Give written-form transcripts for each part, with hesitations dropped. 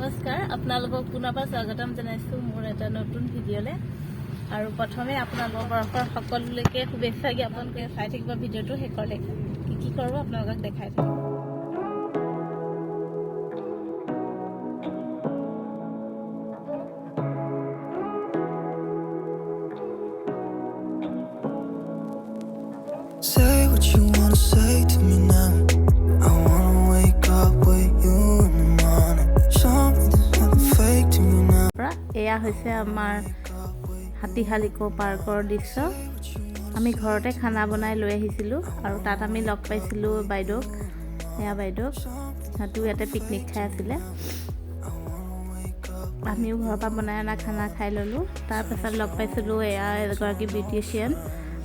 নমস্কাৰ আপোনালোকক পুনৰবাৰ স্বাগতম জনাইছোঁ মোৰ এটা নতুন ভিডিঅ'লে আৰু প্ৰথমে আপোনালোকৰ সকলোলৈকে শুভেচ্ছা জ্ঞাপন কৰি চাই থাকিব ভিডিঅ'টো শেষলৈকে কি কৰিব আপোনালোকক দেখাই থাকিম Say what you wanna say to me now. I wanna wake up with you in the morning. Show me there's nothing fake to me now. এয়া হৈছে আমাৰ হাতীশালিকো পাৰ্কৰ দৃশ্য আমি ঘৰতে খানা বনাই লৈ আহিছিলোঁ আৰু তাত আমি লগ পাইছিলোঁ বাইদেউক এয়া বাইদেউক হাতু ইয়াতে পিকনিক খাই আছিলে আমিও ঘৰৰ পৰা বনাই অনা খানা খাই ল'লোঁ তাৰপিছত লগ পাইছিলোঁ এয়া এগৰাকী বিউটিচিয়ান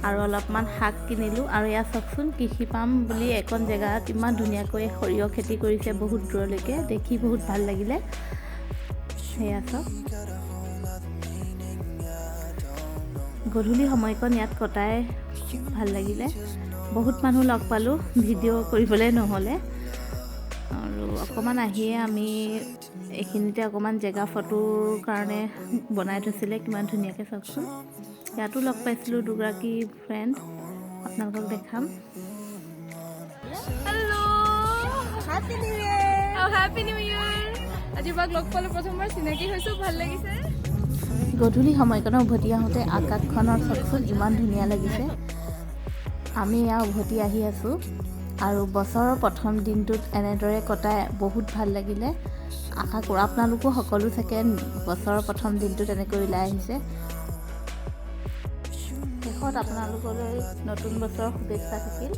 আৰু অলপমান শাক কিনিলোঁ আৰু এয়া চাওকচোন কৃষি পাম বুলি এখন জেগাত ইমান ধুনীয়াকৈ সৰিয়হ খেতি কৰিছে বহুত দূৰলৈকে দেখি বহুত ভাল লাগিলে সেয়া চাওক গধূলি সময়কণ ইয়াত কটাই ভাল লাগিলে বহুত মানুহ লগ পালোঁ ভিডিঅ' কৰিবলৈ নহ'লে আৰু অকণমান আহিয়ে আমি এইখিনিতে অকণমান জেগা ফটোৰ কাৰণে বনাই থৈছিলে কিমান ধুনীয়াকৈ চাওকচোন ইয়াতো লগ পাইছিলোঁ দুগৰাকী ফ্ৰেণ্ড আপোনালোকক দেখাম hello' happy new year happy new year আজি বাক লগ পালোঁ প্ৰথমবাৰ চিনাকি হৈছোঁ ভাল লাগিছে গধূলি সময়কণত উভতি আহোঁতে আকাশখনৰ চাওকচোন ইমান ধুনীয়া লাগিছে আমি এয়া উভতি আহি আছোঁ আৰু বছৰৰ প্ৰথম দিনটোত এনেদৰে কটাই বহুত ভাল লাগিলে আশা কৰোঁ আপোনালোকো সকলো চাগে বছৰৰ প্ৰথম দিনটোত এনেকৈ ওলাই আহিছে শেষত আপোনালোকলৈ নতুন বছৰৰ শুভেচ্ছা থাকিল